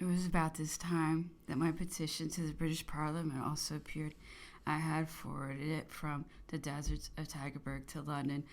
It was about this time that my petition to the British Parliament also appeared. I had forwarded it from the deserts of Tygerberg to London,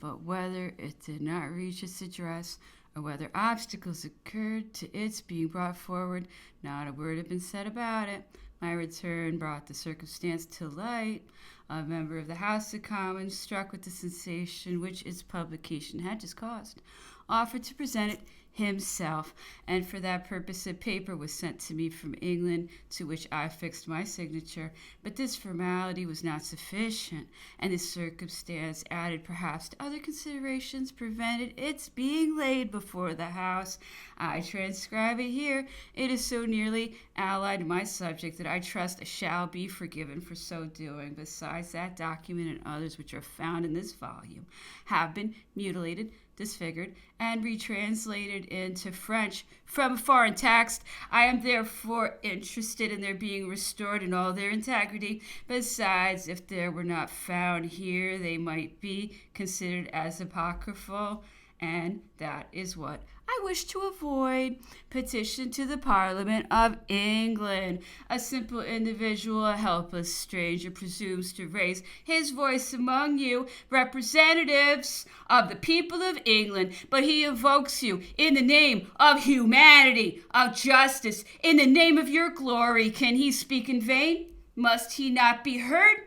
but whether it did not reach its address or whether obstacles occurred to its being brought forward, not a word had been said about it. My return brought the circumstance to light. A member of the House of Commons, struck with the sensation which its publication had just caused, offered to present it himself, and for that purpose a paper was sent to me from England, to which I fixed my signature. But this formality was not sufficient, and this circumstance, added perhaps to other considerations, prevented its being laid before the House. I transcribe it here. It is so nearly allied to my subject that I trust I shall be forgiven for so doing. Besides, that document and others which are found in this volume have been mutilated, disfigured, and retranslated into French from a foreign text. I am therefore interested in their being restored in all their integrity. Besides, if there were not found here, they might be considered as apocryphal, and that is what I wish to avoid. Petition to the Parliament of England. A simple individual, a helpless stranger, presumes to raise his voice among you, representatives of the people of England, but he invokes you in the name of humanity, of justice, in the name of your glory. Can he speak in vain? Must he not be heard?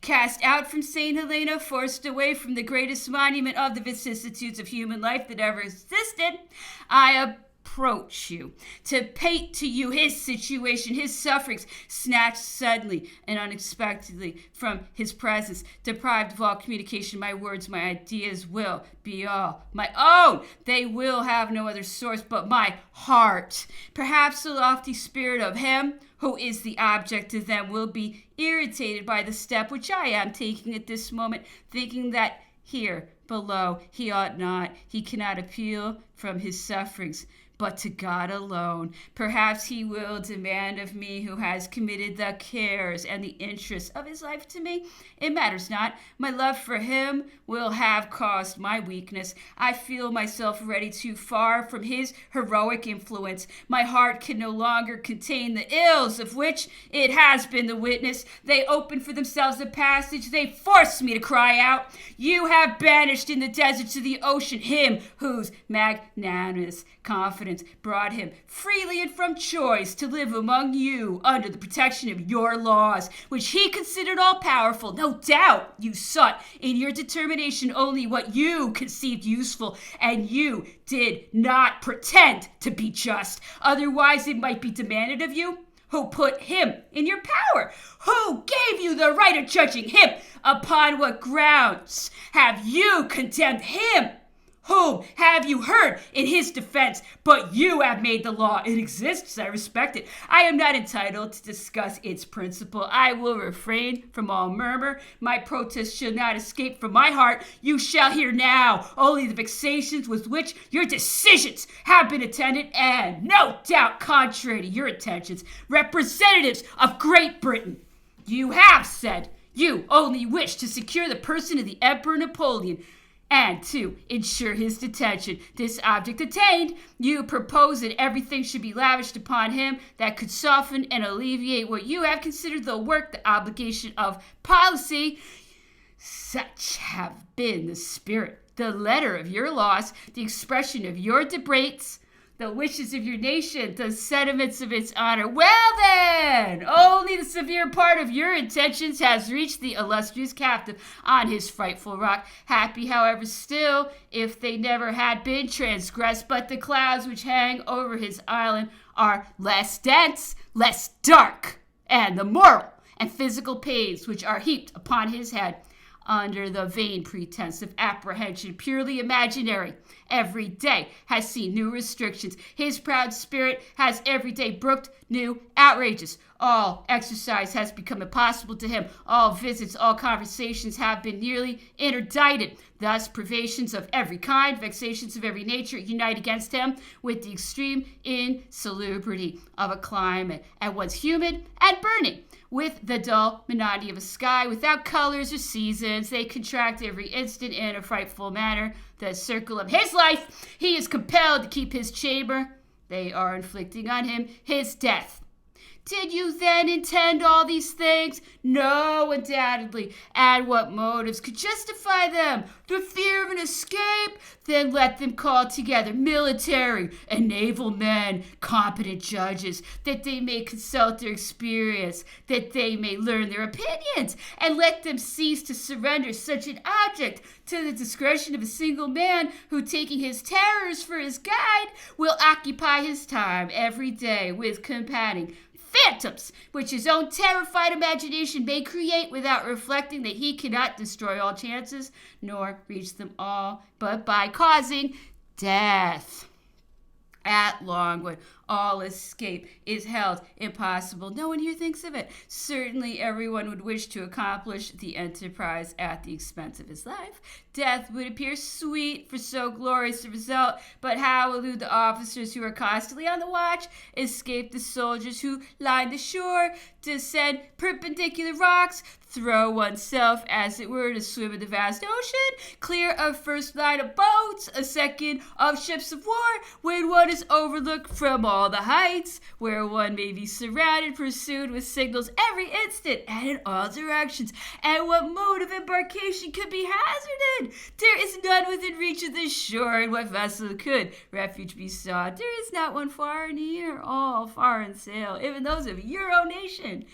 Cast out from St. Helena, forced away from the greatest monument of the vicissitudes of human life that ever existed, I approach you to paint to you his situation, his sufferings, snatched suddenly and unexpectedly from his presence, deprived of all communication. My words, my ideas will be all my own. They will have no other source but my heart. Perhaps the lofty spirit of him who is the object of them will be irritated by the step which I am taking at this moment, thinking that here below he ought not, he cannot appeal from his sufferings, but to God alone. Perhaps he will demand of me, who has committed the cares and the interests of his life to me. It matters not. My love for him will have caused my weakness. I feel myself already too far from his heroic influence. My heart can no longer contain the ills of which it has been the witness. They open for themselves a passage. They force me to cry out. You have banished in the deserts of the ocean him whose magnanimous confidence brought him freely and from choice to live among you under the protection of your laws, which he considered all powerful. No doubt you sought in your determination only what you conceived useful, and you did not pretend to be just. Otherwise it might be demanded of you. Who put him in your power? Who gave you the right of judging him? Upon what grounds have you condemned him? Whom have you heard in his defense? But you have made the law. It exists. I respect it. I am not entitled to discuss its principle. I will refrain from all murmur. My protest shall not escape from my heart. You shall hear now only the vexations with which your decisions have been attended, and no doubt contrary to your intentions. Representatives of Great Britain, you have said you only wish to secure the person of the Emperor Napoleon, and to ensure his detention. This object attained, you propose that everything should be lavished upon him that could soften and alleviate what you have considered the work, the obligation of policy. Such have been the spirit, the letter of your laws, the expression of your debates, the wishes of your nation, the sentiments of its honor. Well then, only the severe part of your intentions has reached the illustrious captive on his frightful rock. Happy, however, still, if they never had been transgressed, but the clouds which hang over his island are less dense, less dark, and the moral and physical pains which are heaped upon his head under the vain pretense of apprehension, purely imaginary, every day has seen new restrictions. His proud spirit has every day brooked new outrages. All exercise has become impossible to him. All visits, all conversations have been nearly interdicted. Thus, privations of every kind, vexations of every nature unite against him with the extreme insalubrity of a climate, at once humid and burning, with the dull monotony of a sky without colors or seasons. They contract every instant in a frightful manner the circle of his life. He is compelled to keep his chamber, they are inflicting on him his death. Did you then intend all these things? No, undoubtedly. And what motives could justify them? The fear of an escape? Then let them call together military and naval men, competent judges, that they may consult their experience, that they may learn their opinions, and let them cease to surrender such an object to the discretion of a single man who, taking his terrors for his guide, will occupy his time every day with combating phantoms, which his own terrified imagination may create without reflecting that he cannot destroy all chances, nor reach them all, but by causing death. At long, when all escape is held impossible, no one here thinks of it. Certainly everyone would wish to accomplish the enterprise at the expense of his life. Death would appear sweet for so glorious a result, but how will the officers who are constantly on the watch escape the soldiers who line the shore, descend perpendicular rocks, throw oneself, as it were, to swim in the vast ocean, clear a first line of boats, a second of ships of war, when one is overlooked from all the heights, where one may be surrounded, pursued with signals every instant and in all directions? And what mode of embarkation could be hazarded? There is none within reach of the shore, and what vessel could refuge be sought? There is not one far or near, all foreign sail, even those of your own nation,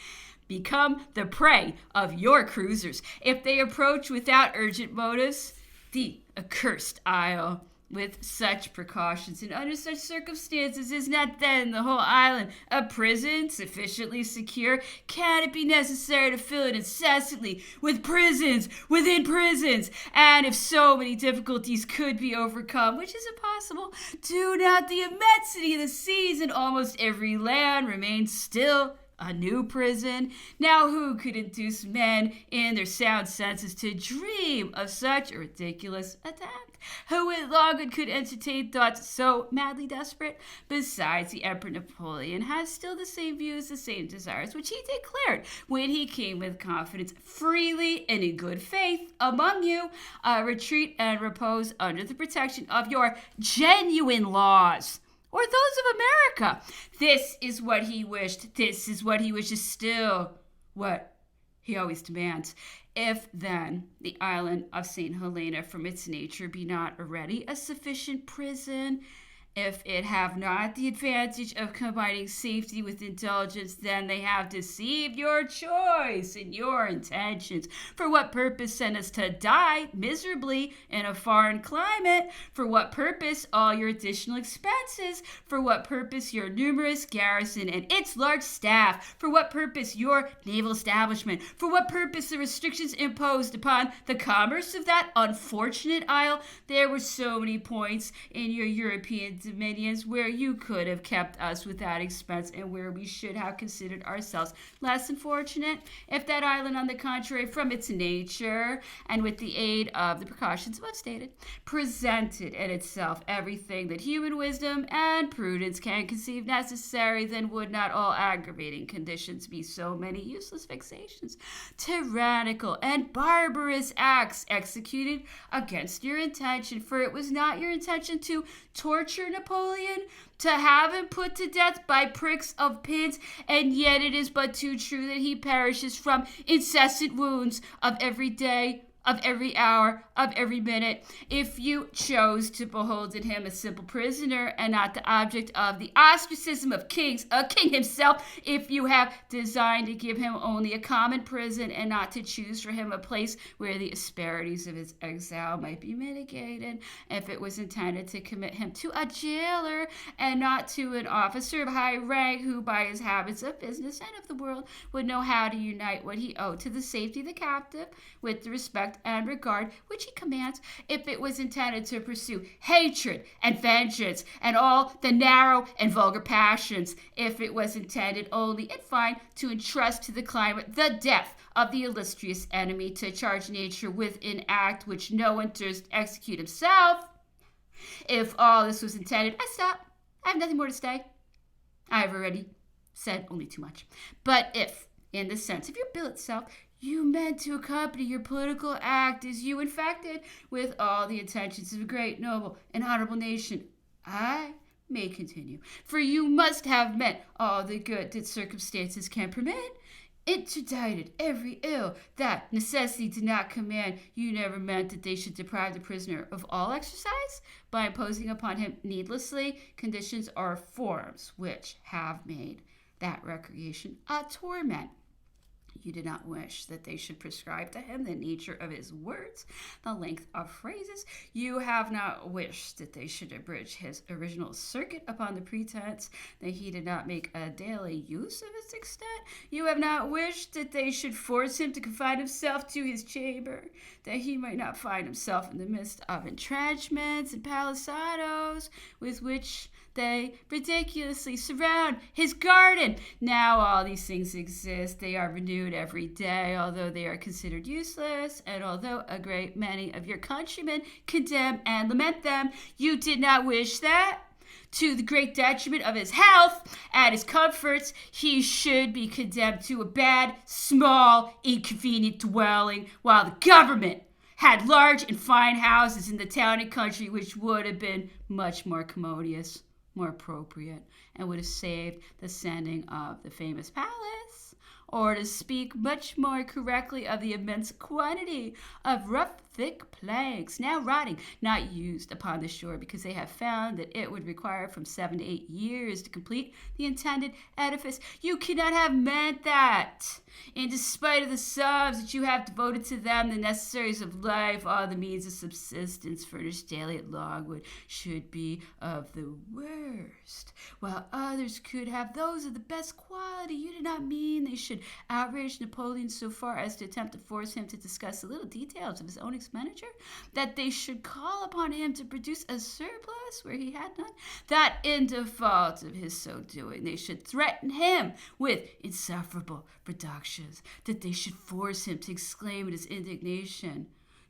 become the prey of your cruisers. If they approach without urgent motives, the accursed isle, with such precautions and under such circumstances, is not then the whole island a prison sufficiently secure? Can it be necessary to fill it incessantly with prisons within prisons? And if so many difficulties could be overcome, which is impossible, do not the immensity of the seas and almost every land remain still a new prison? Now who could induce men in their sound senses to dream of such a ridiculous attempt? Who in Longwood could entertain thoughts so madly desperate? Besides, the Emperor Napoleon has still the same views, the same desires, which he declared when he came with confidence, freely and in good faith, among you, retreat and repose under the protection of your genuine laws, or those of America. This is what he wished. This is what he wishes still. What he always demands. If, then, the island of St. Helena from its nature be not already a sufficient prison, if it have not the advantage of combining safety with indulgence, then they have deceived your choice and your intentions. For what purpose send us to die miserably in a foreign climate? For what purpose all your additional expenses? For what purpose your numerous garrison and its large staff? For what purpose your naval establishment? For what purpose the restrictions imposed upon the commerce of that unfortunate isle? There were so many points in your European dominions where you could have kept us without expense, and where we should have considered ourselves less unfortunate. If that island, on the contrary, from its nature, and with the aid of the precautions above stated, presented in itself everything that human wisdom and prudence can conceive necessary, then would not all aggravating conditions be so many useless vexations, tyrannical and barbarous acts executed against your intention? For it was not your intention to torture Napoleon, to have him put to death by pricks of pins, and yet it is but too true that he perishes from incessant wounds of every day, of every hour, of every minute. If you chose to behold in him a simple prisoner and not the object of the ostracism of kings, a king himself, if you have designed to give him only a common prison and not to choose for him a place where the asperities of his exile might be mitigated, if it was intended to commit him to a jailer and not to an officer of high rank who by his habits of business and of the world would know how to unite what he owed to the safety of the captive with the respect and regard which he commands, if it was intended to pursue hatred and vengeance and all the narrow and vulgar passions, if it was intended only, in fine, to entrust to the climate the death of the illustrious enemy, to charge nature with an act which no one durst execute himself, if all this was intended, I stop. I have nothing more to say. I have already said only too much. But if, in the sense of your bill itself, you meant to accompany your political act as you infected with all the intentions of a great, noble, and honorable nation, I may continue. For you must have meant all the good that circumstances can permit. Interdicted every ill that necessity did not command. You never meant that they should deprive the prisoner of all exercise by imposing upon him needlessly conditions or forms which have made that recreation a torment. You did not wish that they should prescribe to him the nature of his words, the length of phrases. You have not wished that they should abridge his original circuit upon the pretense that he did not make a daily use of its extent. You have not wished that they should force him to confine himself to his chamber, that he might not find himself in the midst of entrenchments and palisadoes with which they ridiculously surround his garden. Now all these things exist. They are renewed every day, although they are considered useless, and although a great many of your countrymen condemn and lament them, you did not wish that, to the great detriment of his health and his comforts, he should be condemned to a bad, small, inconvenient dwelling, while the government had large and fine houses in the town and country which would have been much more commodious, more appropriate, and would have saved the sending of the famous palace, or to speak much more correctly of the immense quantity of rough, thick planks now rotting, not used upon the shore, because they have found that it would require from 7 to 8 years to complete the intended edifice. You cannot have meant that. In despite of the sums that you have devoted to them, the necessaries of life, all the means of subsistence furnished daily at Longwood should be of the worst, while others could have those of the best quality. You did not mean they should outrage Napoleon so far as to attempt to force him to discuss the little details of his own expenditure, that they should call upon him to produce a surplus where he had none, that in default of his so doing they should threaten him with insufferable reductions, that they should force him to exclaim in his indignation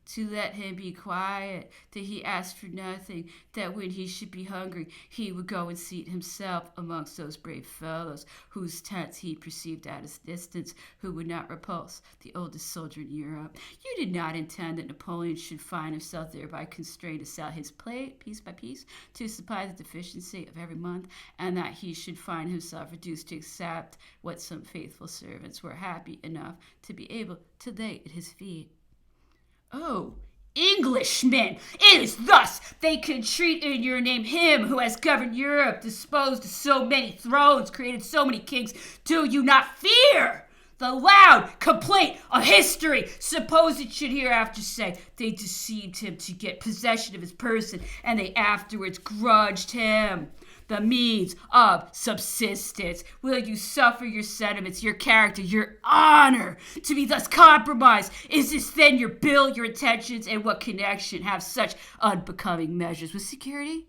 to let him be quiet, that he asked for nothing, that when he should be hungry, he would go and seat himself amongst those brave fellows whose tents he perceived at a distance, who would not repulse the oldest soldier in Europe. You did not intend that Napoleon should find himself thereby constrained to sell his plate piece by piece to supply the deficiency of every month, and that he should find himself reduced to accept what some faithful servants were happy enough to be able to lay at his feet. Oh, Englishmen, it is thus they can treat in your name him who has governed Europe, disposed of so many thrones, created so many kings. Do you not fear the loud complaint of history? Suppose it should hereafter say they deceived him to get possession of his person, and they afterwards grudged him the means of subsistence. Will you suffer your sentiments, your character, your honor to be thus compromised? Is this then your bill, your intentions, and what connection have such unbecoming measures with security?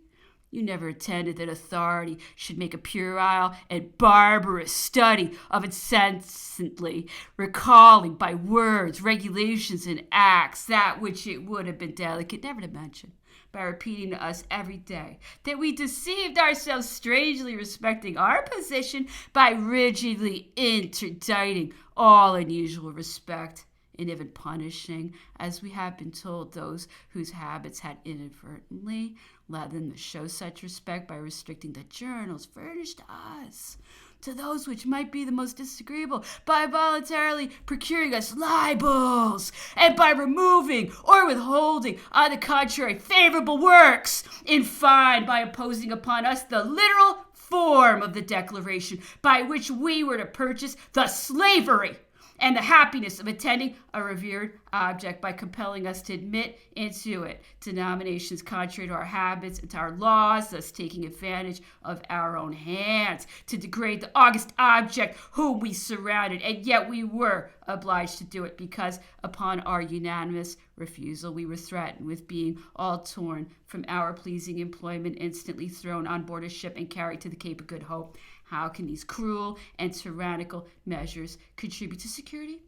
You never intended that authority should make a puerile and barbarous study of incessantly recalling by words, regulations, and acts that which it would have been delicate never to mention, by repeating to us every day that we deceived ourselves strangely respecting our position by rigidly interdicting all unusual respect, and even punishing, as we have been told, those whose habits had inadvertently led them to show such respect by restricting the journals furnished to us to those which might be the most disagreeable, by voluntarily procuring us libels, and by removing or withholding, on the contrary, favorable works. In fine, by imposing upon us the literal form of the declaration by which we were to purchase the slavery and the happiness of attending a revered object, by compelling us to admit into it denominations contrary to our habits and to our laws, thus taking advantage of our own hands to degrade the august object whom we surrounded, and yet we were obliged to do it, because upon our unanimous refusal we were threatened with being all torn from our pleasing employment, instantly thrown on board a ship, and carried to the Cape of Good Hope. How can these cruel and tyrannical measures contribute to security?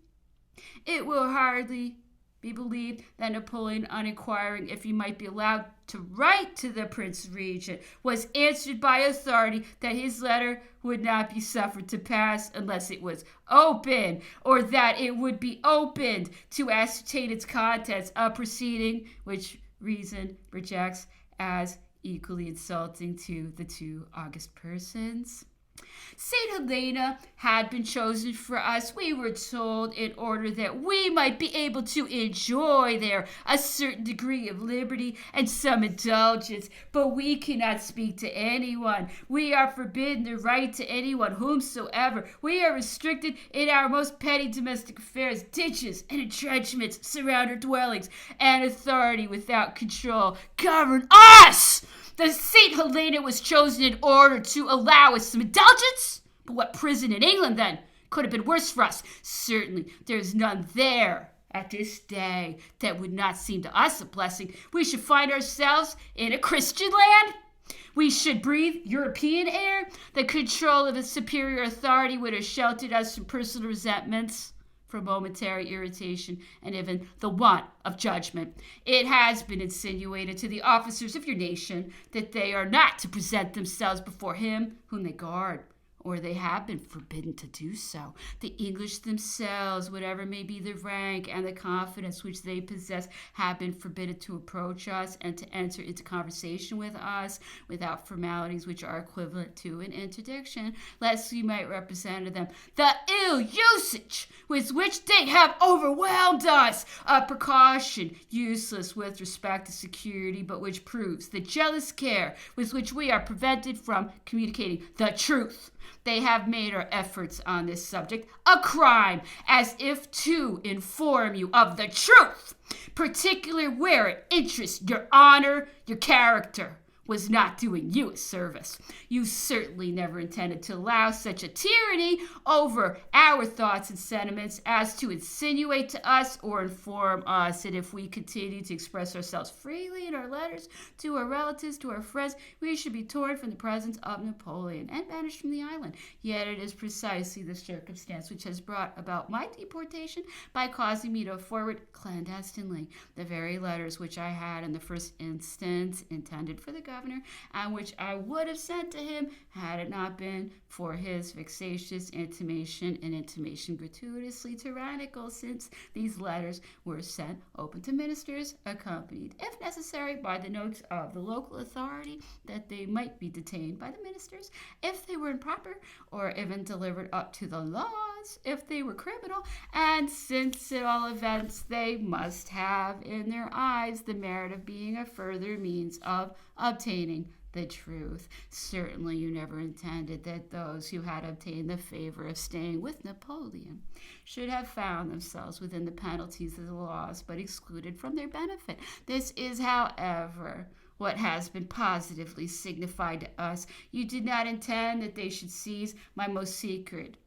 It will hardly be believed that Napoleon, on inquiring if he might be allowed to write to the Prince Regent, was answered by authority that his letter would not be suffered to pass unless it was open, or that it would be opened to ascertain its contents, a proceeding which reason rejects as equally insulting to the two august persons. St. Helena had been chosen for us, we were told, in order that we might be able to enjoy there a certain degree of liberty and some indulgence. But we cannot speak to anyone. We are forbidden the right to anyone whomsoever. We are restricted in our most petty domestic affairs. Ditches and entrenchments surround our dwellings, and authority without control govern us. The St. Helena was chosen in order to allow us some indulgence? But what prison in England, then, could have been worse for us? Certainly, there is none there at this day that would not seem to us a blessing. We should find ourselves in a Christian land. We should breathe European air. The control of a superior authority would have sheltered us from personal resentments, from momentary irritation, and even the want of judgment. It has been insinuated to the officers of your nation that they are not to present themselves before him whom they guard, or they have been forbidden to do so. The English themselves, whatever may be the rank and the confidence which they possess, have been forbidden to approach us and to enter into conversation with us without formalities which are equivalent to an interdiction, lest we might represent to them the ill usage with which they have overwhelmed us, a precaution useless with respect to security, but which proves the jealous care with which we are prevented from communicating the truth. They have made our efforts on this subject a crime, as if to inform you of the truth, particularly where it interests your honor, your character, was not doing you a service. You certainly never intended to allow such a tyranny over our thoughts and sentiments as to insinuate to us or inform us that if we continue to express ourselves freely in our letters to our relatives, to our friends, we should be torn from the presence of Napoleon and banished from the island. Yet it is precisely the circumstance which has brought about my deportation by causing me to forward clandestinely the very letters which I had in the first instance intended for the governor, and which I would have sent to him had it not been for his vexatious intimation, an intimation gratuitously tyrannical, since these letters were sent open to ministers, accompanied, if necessary, by the notes of the local authority, that they might be detained by the ministers if they were improper, or even delivered up to the laws if they were criminal, and since at all events they must have in their eyes the merit of being a further means of obtaining the truth. Certainly you never intended that those who had obtained the favor of staying with Napoleon should have found themselves within the penalties of the laws, but excluded from their benefit. This is, however, what has been positively signified to us. You did not intend that they should seize my most secret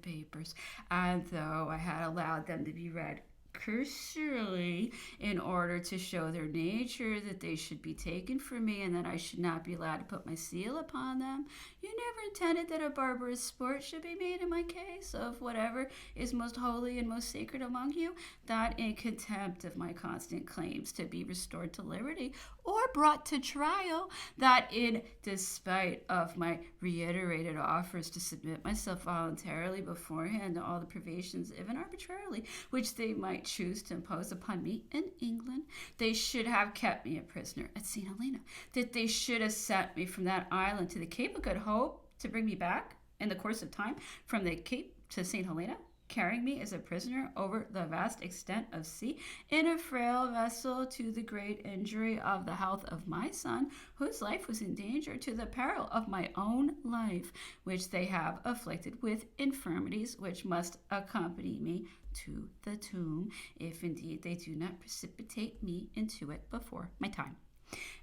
papers, and though I had allowed them to be read cursorily in order to show their nature, that they should be taken from me and that I should not be allowed to put my seal upon them, you never intended that a barbarous sport should be made in my case of whatever is most holy and most sacred among you, that in contempt of my constant claims to be restored to liberty or brought to trial, that in despite of my reiterated offers to submit myself voluntarily beforehand to all the privations, even arbitrarily, which they might choose to impose upon me in England, they should have kept me a prisoner at St. Helena, that they should have sent me from that island to the Cape of Good Hope to bring me back in the course of time from the Cape to St. Helena, carrying me as a prisoner over the vast extent of sea in a frail vessel, to the great injury of the health of my son, whose life was in danger, to the peril of my own life, which they have afflicted with infirmities which must accompany me to the tomb, if indeed they do not precipitate me into it before my time.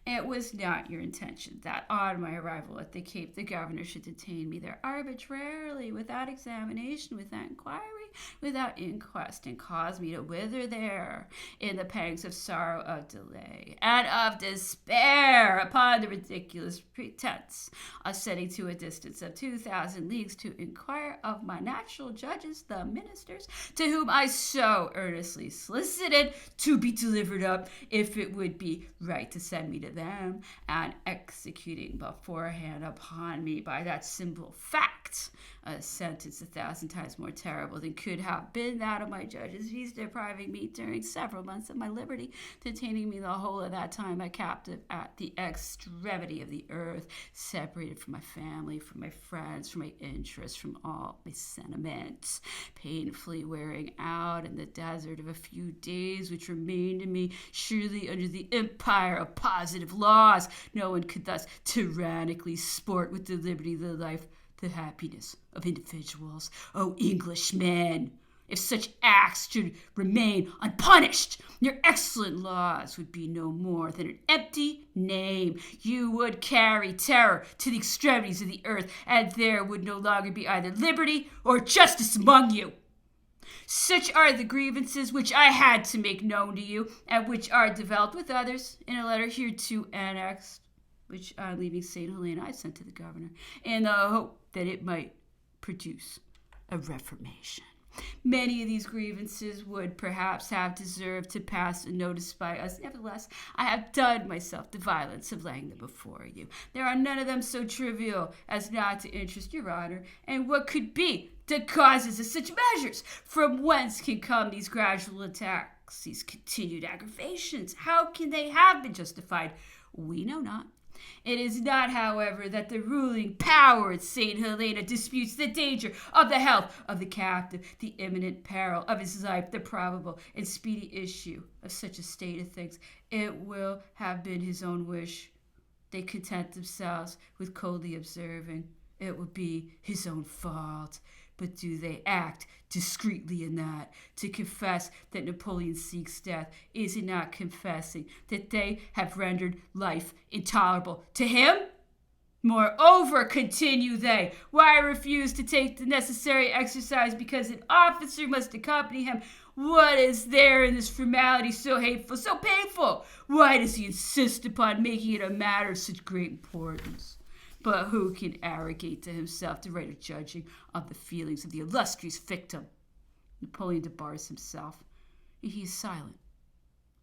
It was not your intention that on my arrival at the Cape the governor should detain me there arbitrarily, without examination, without inquiry, without inquest, and cause me to wither there in the pangs of sorrow, of delay, and of despair, upon the ridiculous pretense of setting to a distance of 2,000 leagues to inquire of my natural judges, the ministers, to whom I so earnestly solicited to be delivered up, if it would be right to send me to them, and executing beforehand upon me by that simple fact a sentence 1,000 times more terrible than could have been that of my judges, he's depriving me during several months of my liberty, detaining me the whole of that time a captive at the extremity of the earth, separated from my family, from my friends, from my interests, from all my sentiments, painfully wearing out in the desert of a few days which remain to me. Surely under the empire of positive laws, no one could thus tyrannically sport with the liberty, the life, the happiness of individuals. O Englishmen, if such acts should remain unpunished, your excellent laws would be no more than an empty name. You would carry terror to the extremities of the earth, and there would no longer be either liberty or justice among you. Such are the grievances which I had to make known to you, and which are developed with others in a letter hereto annexed, which on leaving St. Helena I sent to the governor, in the hope that it might produce a reformation. Many of these grievances would perhaps have deserved to pass unnoticed by us. Nevertheless, I have done myself the violence of laying them before you. There are none of them so trivial as not to interest your honor. And what could be the causes of such measures? From whence can come these gradual attacks, these continued aggravations? How can they have been justified? We know not. It is not, however, that the ruling power at St. Helena disputes the danger of the health of the captive, the imminent peril of his life, the probable and speedy issue of such a state of things. It will have been his own wish. They content themselves with coldly observing. It will be his own fault. But do they act discreetly in that? To confess that Napoleon seeks death, is it not confessing that they have rendered life intolerable to him? Moreover, continue they, why refuse to take the necessary exercise because an officer must accompany him? What is there in this formality so hateful, so painful? Why does he insist upon making it a matter of such great importance? But who can arrogate to himself the right of judging of the feelings of the illustrious victim? Napoleon debars himself, and he is silent.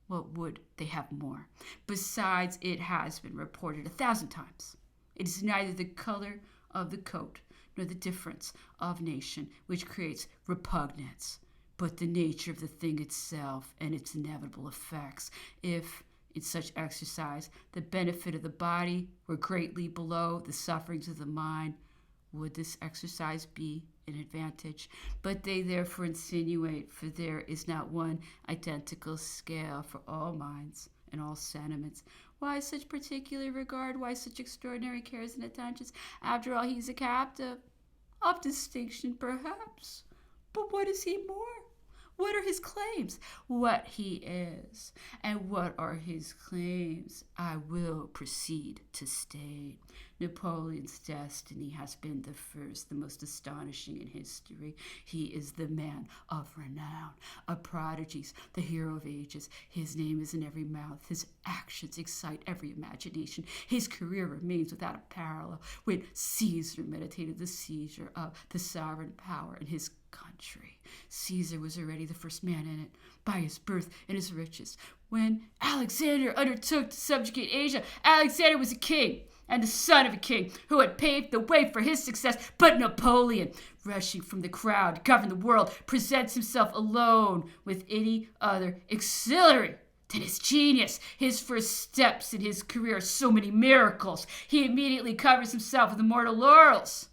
What would they have more? Besides, it has been reported 1,000 times. It is neither the color of the coat nor the difference of nation which creates repugnance, but the nature of the thing itself and its inevitable effects. If in such exercise, the benefit of the body were greatly below the sufferings of the mind, would this exercise be an advantage? But they therefore insinuate, for there is not one identical scale for all minds and all sentiments. Why such particular regard? Why such extraordinary cares and attentions? After all, he is a captive. Of distinction, perhaps. But what is he more? What are his claims? What he is, and what are his claims, I will proceed to state. Napoleon's destiny has been the first, the most astonishing in history. He is the man of renown, of prodigies, the hero of ages. His name is in every mouth. His actions excite every imagination. His career remains without a parallel. When Caesar meditated the seizure of the sovereign power in his country, Caesar was already the first man in it, by his birth and his riches. When Alexander undertook to subjugate Asia, Alexander was a king, and the son of a king who had paved the way for his success. But Napoleon, rushing from the crowd to govern the world, presents himself alone with any other auxiliary than his genius. His first steps in his career are so many miracles. He immediately covers himself with immortal laurels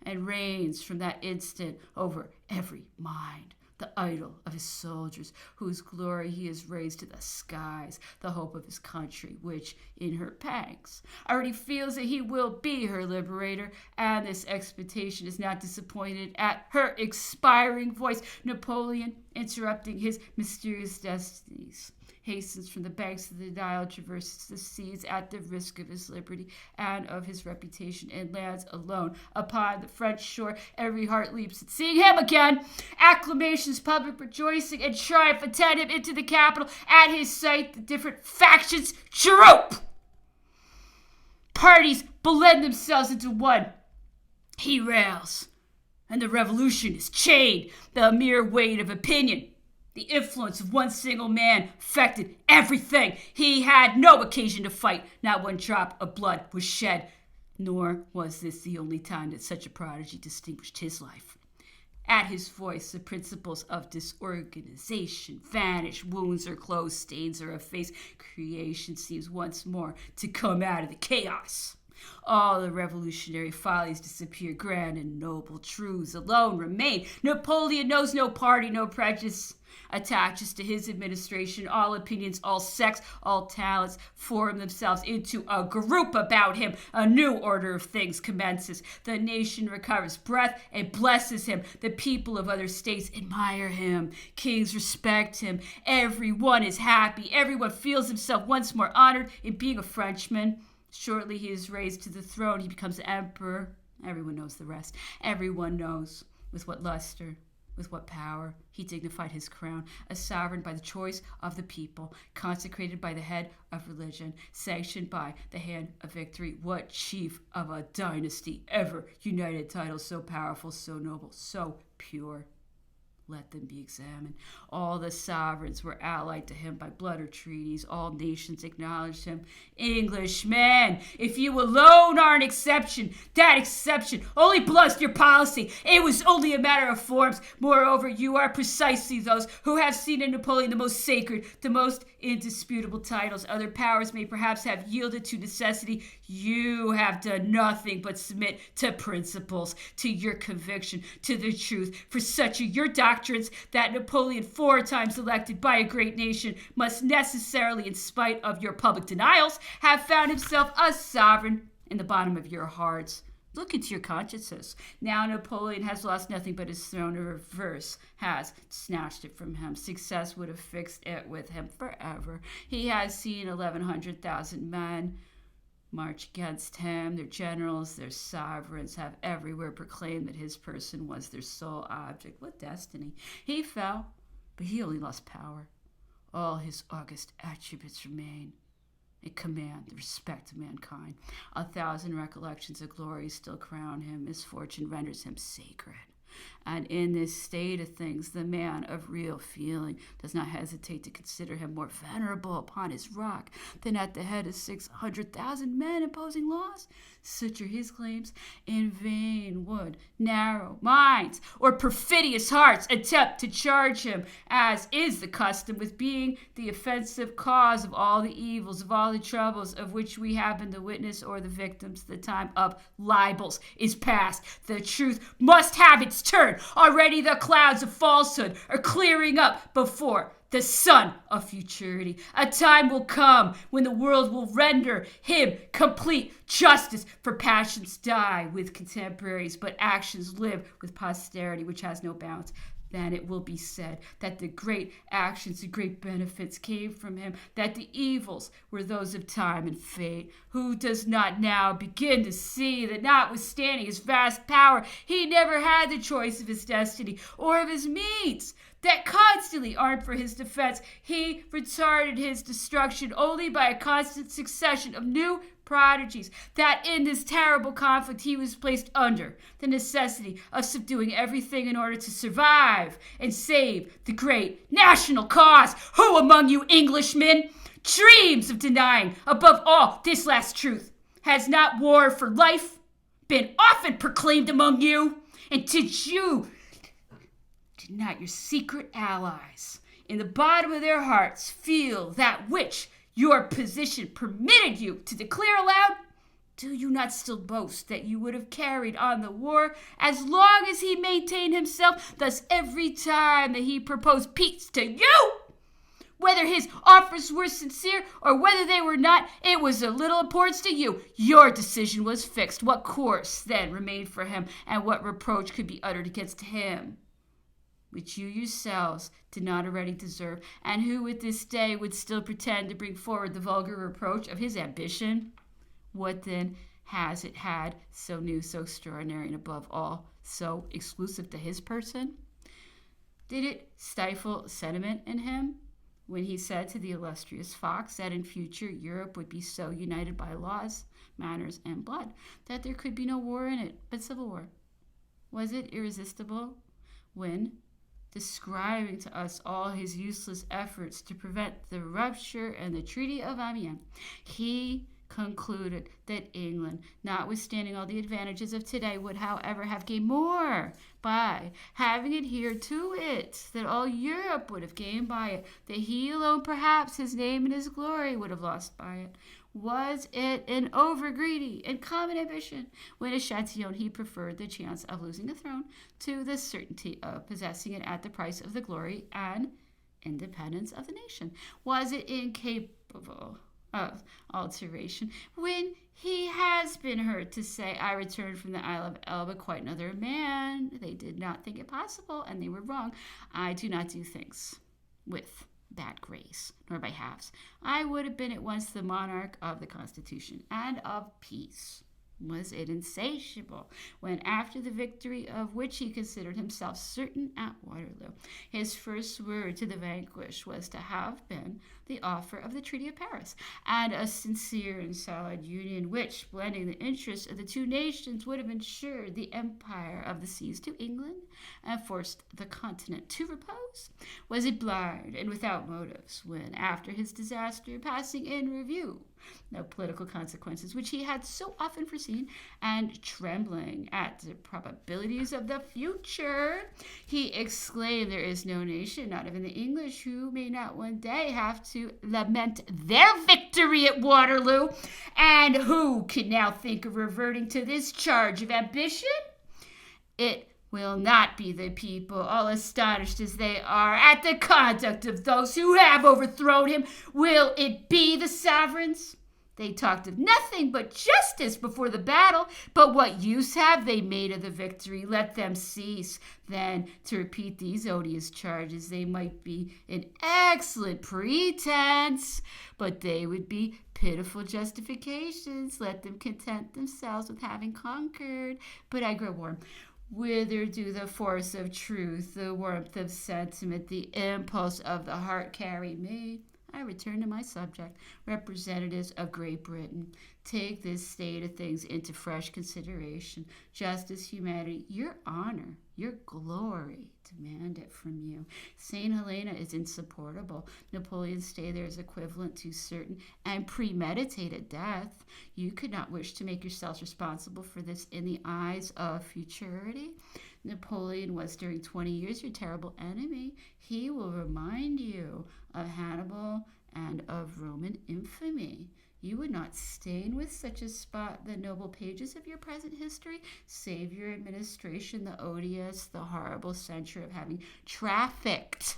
and reigns from that instant over every mind, the idol of his soldiers, whose glory he has raised to the skies, the hope of his country, which, in her pangs, already feels that he will be her liberator, and this expectation is not disappointed at her expiring voice. Napoleon, interrupting his mysterious destinies, hastens from the banks of the Nile, traverses the seas at the risk of his liberty and of his reputation, and lands alone upon the French shore. Every heart leaps at seeing him again. Acclamations, public rejoicing, and triumph attend him into the capital. At his sight, the different factions droop. Parties blend themselves into one. He rails, and the revolution is chained. The mere weight of opinion, the influence of one single man, affected everything. He had no occasion to fight. Not one drop of blood was shed. Nor was this the only time that such a prodigy distinguished his life. At his voice, the principles of disorganization vanish. Wounds are closed, stains are effaced. Creation seems once more to come out of the chaos. All the revolutionary follies disappear. Grand and noble truths alone remain. Napoleon knows no party, no prejudice attaches to his administration. All opinions, all sects, all talents form themselves into a group about him. A new order of things commences. The nation recovers breath and blesses him. The people of other states admire him. Kings respect him. Everyone is happy. Everyone feels himself once more honored in being a Frenchman. Shortly he is raised to the throne. He becomes emperor. Everyone knows the rest. Everyone knows with what luster, with what power he dignified his crown, a sovereign by the choice of the people, consecrated by the head of religion, sanctioned by the hand of victory. What chief of a dynasty ever united titles so powerful, so noble, so pure? Let them be examined. All the sovereigns were allied to him by blood or treaties. All nations acknowledged him. Englishmen, if you alone are an exception, that exception only belongs to your policy. It was only a matter of forms. Moreover, you are precisely those who have seen in Napoleon the most sacred, the most indisputable titles. Other powers may perhaps have yielded to necessity. You have done nothing but submit to principles, to your conviction, to the truth. For such are your doctrines that Napoleon, 4 times elected by a great nation, must necessarily, in spite of your public denials, have found himself a sovereign in the bottom of your hearts. Look into your consciences. Now Napoleon has lost nothing but his throne. The reverse has snatched it from him. Success would have fixed it with him forever. He has seen 1,100,000 men march against him. Their generals, their sovereigns have everywhere proclaimed that his person was their sole object. What destiny! He fell, but he only lost power. All his august attributes remain. A command, the respect of mankind. 1,000 recollections of glory still crown him. Misfortune renders him sacred. And in this state of things, the man of real feeling does not hesitate to consider him more venerable upon his rock than at the head of 600,000 men imposing laws. Such are his claims. In vain would narrow minds or perfidious hearts attempt to charge him, as is the custom, with being the offensive cause of all the evils, of all the troubles of which we have been the witness or the victims. The time of libels is past. The truth must have its turn. Already the clouds of falsehood are clearing up before the sun of futurity. A time will come when the world will render him complete justice, for passions die with contemporaries, but actions live with posterity, which has no bounds. Then it will be said that the great actions, the great benefits came from him, that the evils were those of time and fate. Who does not now begin to see that notwithstanding his vast power, he never had the choice of his destiny or of his means? That constantly armed for his defense, he retarded his destruction only by a constant succession of new prodigies, that in this terrible conflict he was placed under the necessity of subduing everything in order to survive and save the great national cause. Who among you Englishmen dreams of denying above all this last truth? Has not war for life been often proclaimed among you? And did not your secret allies in the bottom of their hearts feel that which your position permitted you to declare aloud? Do you not still boast that you would have carried on the war as long as he maintained himself thus every time that he proposed peace to you? Whether his offers were sincere or whether they were not, it was of little importance to you. Your decision was fixed. What course then remained for him, and what reproach could be uttered against him, which you yourselves did not already deserve, and who at this day would still pretend to bring forward the vulgar reproach of his ambition? What then has it had so new, so extraordinary, and above all, so exclusive to his person? Did it stifle sentiment in him when he said to the illustrious Fox that in future Europe would be so united by laws, manners, and blood that there could be no war in it but civil war? Was it irresistible when, describing to us all his useless efforts to prevent the rupture and the Treaty of Amiens, he concluded that England, notwithstanding all the advantages of today, would, however, have gained more by having adhered to it, that all Europe would have gained by it, that he alone, perhaps, his name and his glory, would have lost by it. Was it an over-greedy and common ambition when at Chatillon he preferred the chance of losing a throne to the certainty of possessing it at the price of the glory and independence of the nation? Was it incapable of alteration when he has been heard to say, I returned from the Isle of Elba quite another man? They did not think it possible, and they were wrong. I do not do things with bad grace, nor by halves. I would have been at once the monarch of the Constitution and of peace. Was it insatiable when, after the victory of which he considered himself certain at Waterloo, his first word to the vanquished was to have been the offer of the Treaty of Paris, and a sincere and solid union which, blending the interests of the two nations, would have ensured the empire of the seas to England and forced the continent to repose? Was it blind and without motives when, after his disaster, passing in review no political consequences which he had so often foreseen, and trembling at the probabilities of the future, he exclaimed, there is no nation, not even the English, who may not one day have to lament their victory at Waterloo, and who can now think of reverting to this charge of ambition? It will not be the people, all astonished as they are at the conduct of those who have overthrown him. Will it be the sovereigns? They talked of nothing but justice before the battle, but what use have they made of the victory? Let them cease. Then, to repeat these odious charges, they might be an excellent pretense, but they would be pitiful justifications. Let them content themselves with having conquered. But I grow warm. Whither do the force of truth, the warmth of sentiment, the impulse of the heart carry me? I return to my subject. Representatives of Great Britain, take this state of things into fresh consideration. Justice, humanity, your honor, your glory demand it from you. St. Helena is insupportable. Napoleon's stay there is equivalent to certain and premeditated death. You could not wish to make yourselves responsible for this in the eyes of futurity. Napoleon was during 20 years your terrible enemy. He will remind you of Hannibal and of Roman infamy. You would not stain with such a spot the noble pages of your present history, save your administration the odious, the horrible censure of having trafficked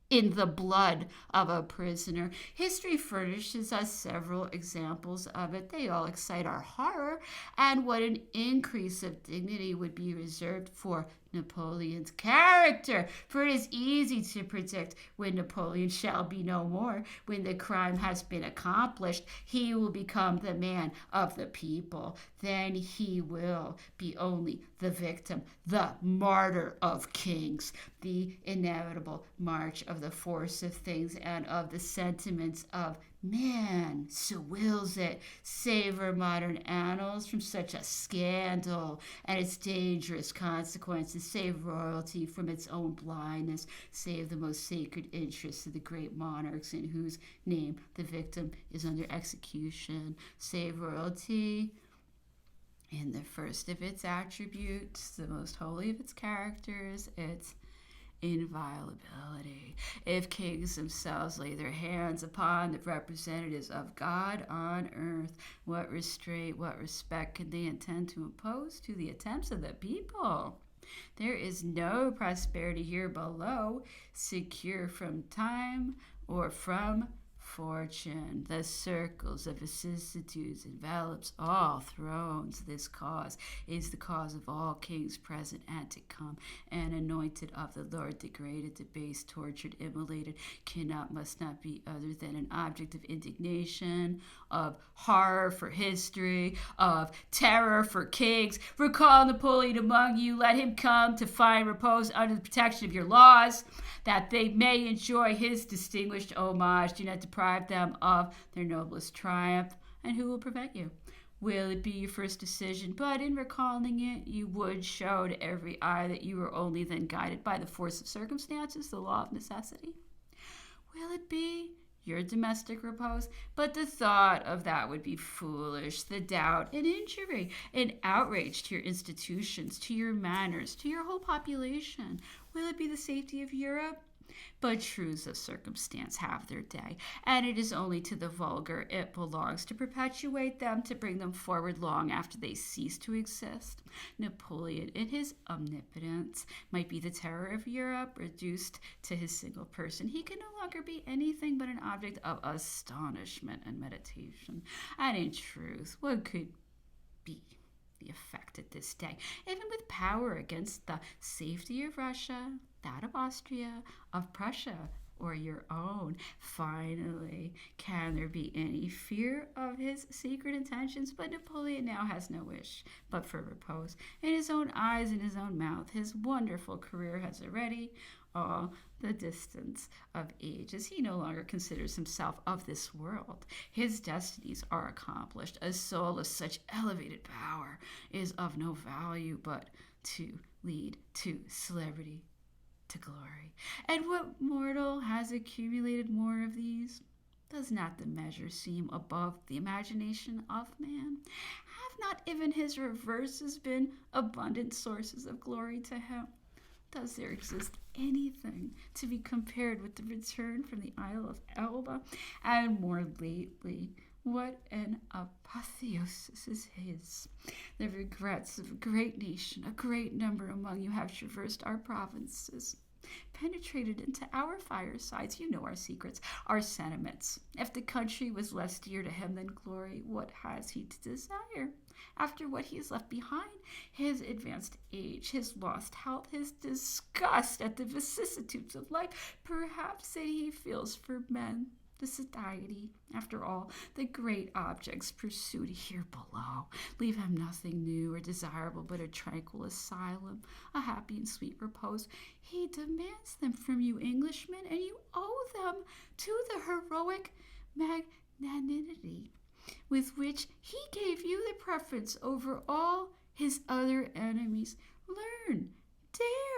in the blood of a prisoner. History furnishes us several examples of it. They all excite our horror, and what an increase of dignity would be reserved for Napoleon's character, for it is easy to predict when Napoleon shall be no more. When the crime has been accomplished, he will become the man of the people. Then he will be only the victim, the martyr of kings, the inevitable march of the force of things and of the sentiments of man. So wills it. Save our modern annals from such a scandal and its dangerous consequences. Save royalty from its own blindness. Save the most sacred interests of the great monarchs in whose name the victim is under execution. Save royalty in the first of its attributes, the most holy of its characters, its inviolability. If kings themselves lay their hands upon the representatives of God on earth, what restraint, what respect can they intend to impose to the attempts of the people? There is no prosperity here below, secure from time or from fortune. The circles of vicissitudes envelops all thrones. This cause is the cause of all kings present and to come, and anointed of the Lord, degraded, debased, tortured, immolated, must not be other than an object of indignation, of horror for history, of terror for kings. Recall Napoleon among you. Let him come to find repose under the protection of your laws, that they may enjoy his distinguished homage. Do not deprive them of their noblest triumph. And who will prevent you? Will it be your first decision? But in recalling it, you would show to every eye that you were only then guided by the force of circumstances, the law of necessity. Will it be your domestic repose, but the thought of that would be foolish. The doubt, an injury, an outrage to your institutions, to your manners, to your whole population. Will it be the safety of Europe? But truths of circumstance have their day, and it is only to the vulgar it belongs to perpetuate them, to bring them forward long after they cease to exist. Napoleon, in his omnipotence, might be the terror of Europe, reduced to his single person. He can no longer be anything but an object of astonishment and meditation. And in truth, what could be the effect at this day, even with power against the safety of Russia, that of Austria, of Prussia, or your own? Finally, can there be any fear of his secret intentions? But Napoleon now has no wish but for repose. In his own eyes, in his own mouth, his wonderful career has already all the distance of ages. He no longer considers himself of this world. His destinies are accomplished. A soul of such elevated power is of no value but to lead to celebrity, to glory. And what mortal has accumulated more of these? Does not the measure seem above the imagination of man? Have not even his reverses been abundant sources of glory to him? Does there exist anything to be compared with the return from the Isle of Elba? And more lately, what an apotheosis is his. The regrets of a great nation, a great number among you have traversed our provinces, penetrated into our firesides. You know our secrets, our sentiments. If the country was less dear to him than glory, what has he to desire? After what he has left behind, his advanced age, his lost health, his disgust at the vicissitudes of life, perhaps that he feels for men, the satiety, after all, the great objects pursued here below, leave him nothing new or desirable but a tranquil asylum, a happy and sweet repose. He demands them from you, Englishmen, and you owe them to the heroic magnanimity with which he gave you the preference over all his other enemies. Learn,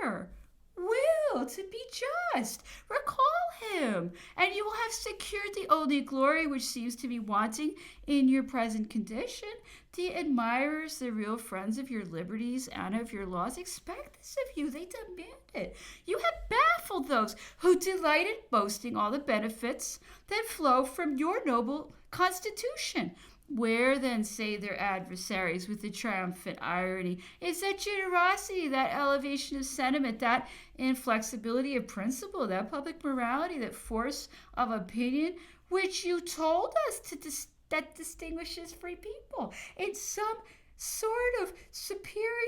dare, will to be just. Recall him, and you will have secured the only glory which seems to be wanting in your present condition. The admirers, the real friends of your liberties and of your laws, expect this of you. They demand it. You have baffled those who delight in boasting all the benefits that flow from your noble constitution. Where then, say their adversaries with a triumphant irony, is that generosity, that elevation of sentiment, that inflexibility of principle, that public morality, that force of opinion, which you told us that distinguishes free people in some sort of superior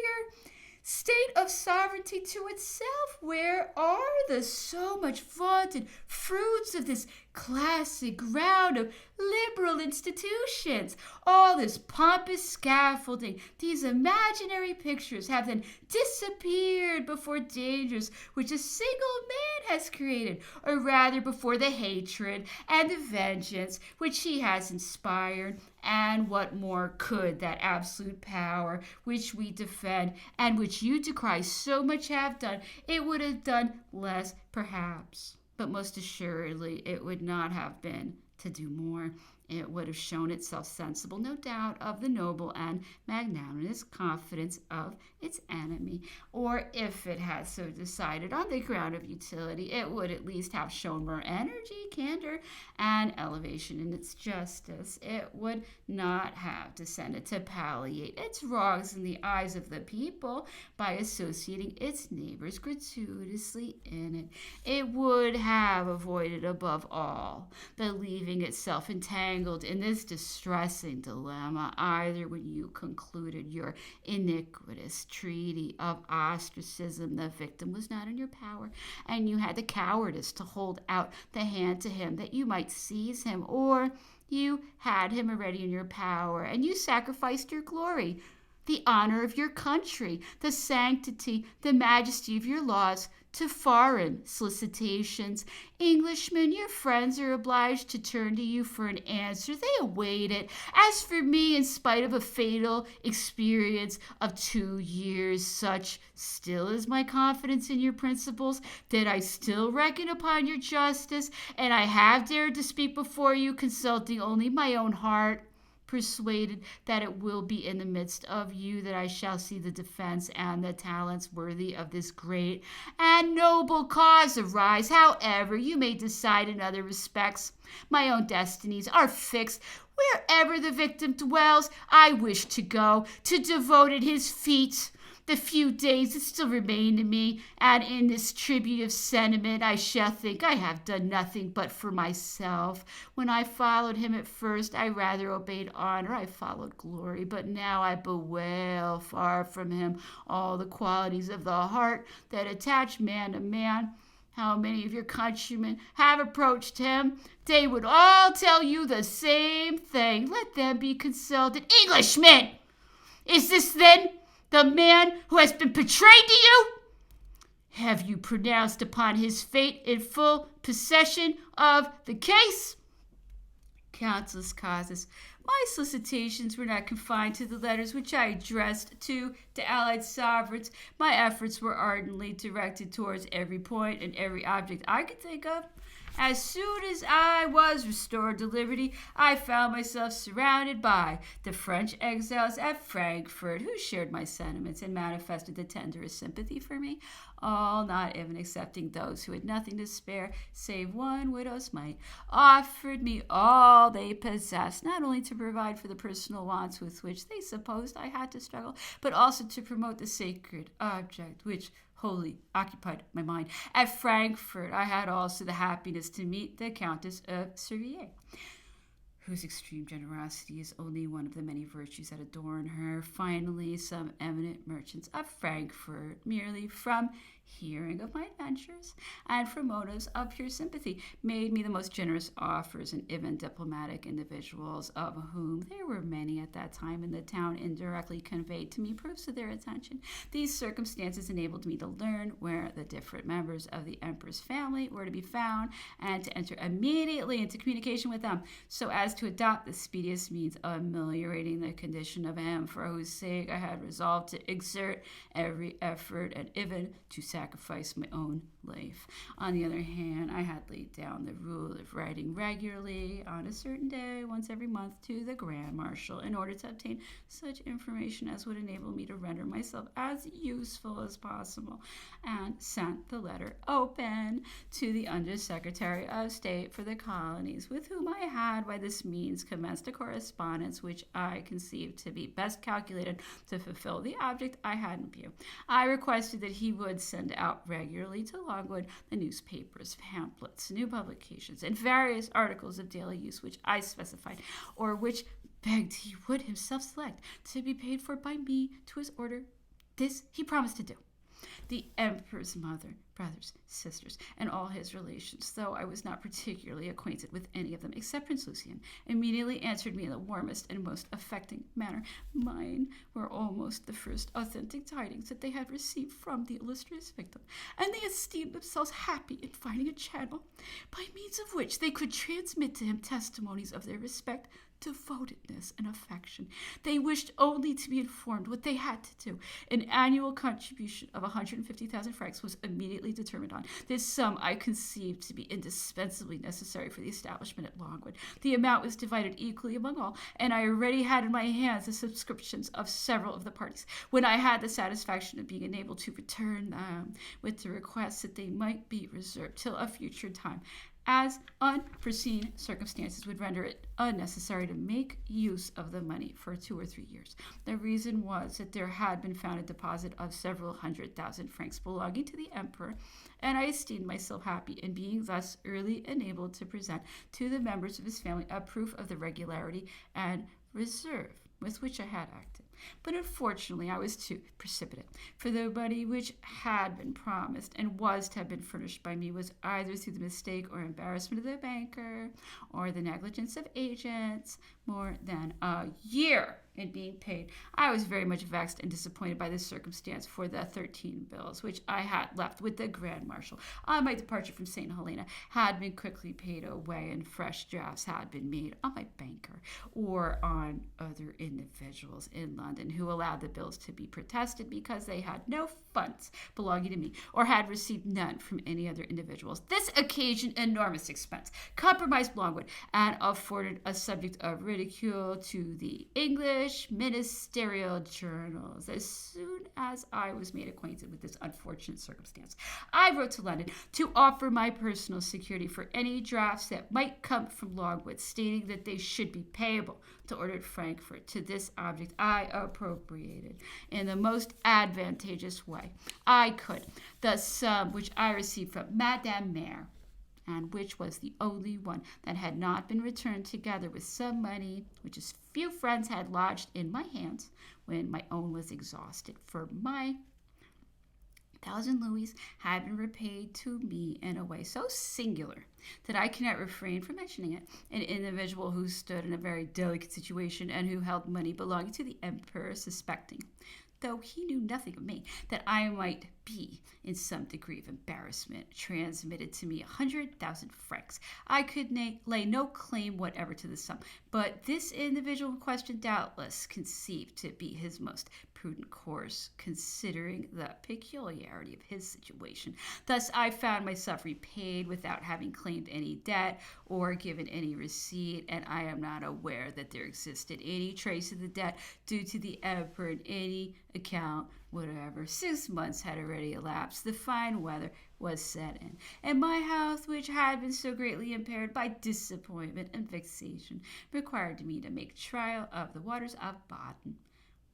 state of sovereignty to itself? Where are the so much vaunted fruits of this classic ground of liberal institutions? All this pompous scaffolding, these imaginary pictures have then disappeared before dangers which a single man has created, or rather before the hatred and the vengeance which he has inspired. And what more could that absolute power which we defend and which you decry so much have done? It would have done less, perhaps, but most assuredly it would not have been to do more. It would have shown itself sensible, no doubt, of the noble and magnanimous confidence of its enemy. Or if it had so decided on the ground of utility, it would at least have shown more energy, candor, and elevation in its justice. It would not have descended to palliate its wrongs in the eyes of the people by associating its neighbors gratuitously in it. It would have avoided, above all, believing itself entangled in this distressing dilemma, either when you concluded your iniquitous treaty of ostracism, the victim was not in your power, and you had the cowardice to hold out the hand to him that you might seize him, or you had him already in your power, and you sacrificed your glory, the honor of your country, the sanctity, the majesty of your laws to foreign solicitations. Englishmen, your friends are obliged to turn to you for an answer. They await it. As for me, in spite of a fatal experience of 2 years, such still is my confidence in your principles that I still reckon upon your justice, and I have dared to speak before you, consulting only my own heart, persuaded that it will be in the midst of you that I shall see the defense and the talents worthy of this great and noble cause arise. However, you may decide in other respects. My own destinies are fixed. Wherever the victim dwells, I wish to go, to devote at his feet the few days that still remain to me, and in this tribute of sentiment I shall think I have done nothing but for myself. When I followed him at first, I rather obeyed honor, I followed glory, but now I bewail far from him all the qualities of the heart that attach man to man. How many of your countrymen have approached him? They would all tell you the same thing. Let them be consulted. Englishmen! Is this then the man who has been betrayed to you? Have you pronounced upon his fate in full possession of the case? Countless causes. My solicitations were not confined to the letters which I addressed to the Allied sovereigns. My efforts were ardently directed towards every point and every object I could think of. As soon as I was restored to liberty, I found myself surrounded by the French exiles at Frankfurt, who shared my sentiments and manifested the tenderest sympathy for me, all, not even excepting those who had nothing to spare, save one widow's mite, offered me all they possessed, not only to provide for the personal wants with which they supposed I had to struggle, but also to promote the sacred object which wholly occupied my mind. At Frankfurt, I had also the happiness to meet the Countess of Servier, whose extreme generosity is only one of the many virtues that adorn her. Finally, some eminent merchants of Frankfurt, merely from hearing of my adventures and from motives of pure sympathy, made me the most generous offers, and even diplomatic individuals, of whom there were many at that time in the town, indirectly conveyed to me proofs of their attention. These circumstances enabled me to learn where the different members of the emperor's family were to be found, and to enter immediately into communication with them, so as to adopt the speediest means of ameliorating the condition of him for whose sake I had resolved to exert every effort, and even to sacrifice my own life. On the other hand, I had laid down the rule of writing regularly on a certain day, once every month, to the Grand Marshal, in order to obtain such information as would enable me to render myself as useful as possible, and sent the letter open to the Under Secretary of State for the Colonies, with whom I had by this means commenced a correspondence which I conceived to be best calculated to fulfill the object I had in view. I requested that he would send out regularly to Longwood the newspapers, pamphlets, new publications, and various articles of daily use which I specified, or which begged he would himself select, to be paid for by me to his order. This he promised to do. The emperor's mother, brothers, sisters, and all his relations, though I was not particularly acquainted with any of them except Prince Lucian, immediately answered me in the warmest and most affecting manner. Mine were almost the first authentic tidings that they had received from the illustrious victim, and they esteemed themselves happy in finding a channel by means of which they could transmit to him testimonies of their respect, devotedness, and affection. They wished only to be informed what they had to do. An annual contribution of 150,000 francs was immediately determined on. This sum I conceived to be indispensably necessary for the establishment at Longwood. The amount was divided equally among all, and I already had in my hands the subscriptions of several of the parties, when I had the satisfaction of being enabled to return them, with the request that they might be reserved till a future time, as unforeseen circumstances would render it unnecessary to make use of the money for 2 or 3 years. The reason was that there had been found a deposit of several 100,000 francs belonging to the emperor, and I esteemed myself happy in being thus early enabled to present to the members of his family a proof of the regularity and reserve with which I had acted. But unfortunately I was too precipitate, for the money which had been promised and was to have been furnished by me was either through the mistake or embarrassment of the banker, or the negligence of agents, more than a year in being paid. I was very much vexed and disappointed by this circumstance, for the 13 bills which I had left with the Grand Marshal on my departure from St. Helena had been quickly paid away, and fresh drafts had been made on my banker or on other individuals in London who allowed the bills to be protested because they had no funds belonging to me or had received none from any other individuals. This occasioned enormous expense, compromised Longwood, and afforded a subject of ridicule to the English ministerial journals. As soon as I was made acquainted with this unfortunate circumstance, I wrote to London to offer my personal security for any drafts that might come from Longwood, stating that they should be payable to order at Frankfurt. To this object I appropriated in the most advantageous way I could the sum which I received from Madame Mère, and which was the only one that had not been returned, together with some money which a few friends had lodged in my hands when my own was exhausted. For my 1,000 louis had been repaid to me in a way so singular that I cannot refrain from mentioning it. An individual who stood in a very delicate situation and who held money belonging to the Emperor, suspecting, though he knew nothing of me, that I might be in some degree of embarrassment, transmitted to me 100,000 francs. I could lay no claim whatever to the sum, but this individual in question doubtless conceived to be his most prudent course, considering the peculiarity of his situation. Thus I found myself repaid without having claimed any debt or given any receipt, and I am not aware that there existed any trace of the debt due to the Emperor in any account whatever. 6 months had already elapsed. The fine weather was set in, and my health, which had been so greatly impaired by disappointment and vexation, required me to make trial of the waters of Baden.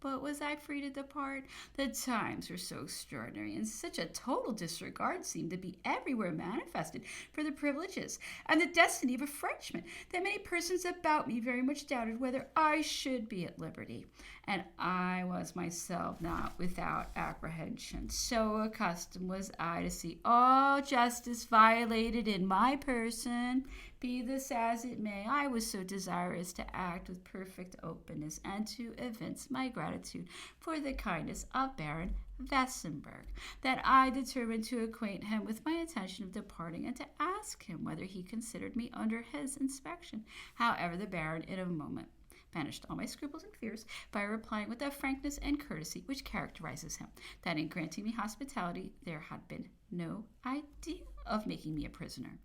But was I free to depart? The times were so extraordinary, and such a total disregard seemed to be everywhere manifested for the privileges and the destiny of a Frenchman, that many persons about me very much doubted whether I should be at liberty. And I was myself not without apprehension. So accustomed was I to see all justice violated in my person. Be this as it may, I was so desirous to act with perfect openness and to evince my gratitude for the kindness of Baron Vessenberg, that I determined to acquaint him with my intention of departing and to ask him whether he considered me under his inspection. However, the Baron in a moment banished all my scruples and fears by replying with that frankness and courtesy which characterizes him, that in granting me hospitality there had been no idea of making me a prisoner.